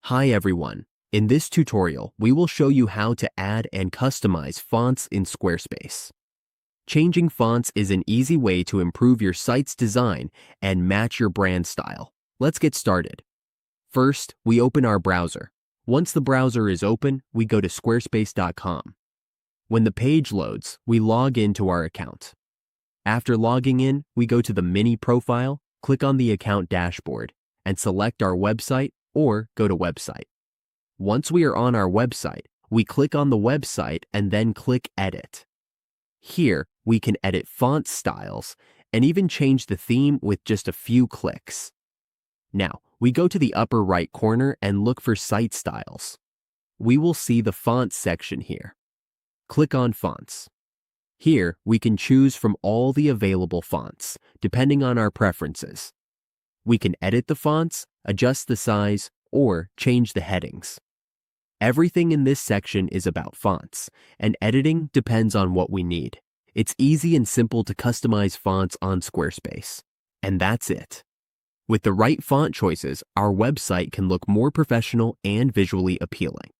Hi everyone. In this tutorial, we will show you how to add and customize fonts in Squarespace. Changing fonts is an easy way to improve your site's design and match your brand style. Let's get started. First, we open our browser. Once the browser is open, we go to squarespace.com. When the page loads, we log into our account. After logging in, we go to the mini profile, click on the account dashboard, and select our website or go to website. Once we are on our website, we click on the website and then click edit. Here, we can edit font styles and even change the theme with just a few clicks. Now, we go to the upper right corner and look for site styles. We will see the fonts section here. Click on fonts. Here, we can choose from all the available fonts, depending on our preferences. We can edit the fonts, adjust the size, or change the headings. Everything in this section is about fonts, and editing depends on what we need. It's easy and simple to customize fonts on Squarespace. And that's it. With the right font choices, our website can look more professional and visually appealing.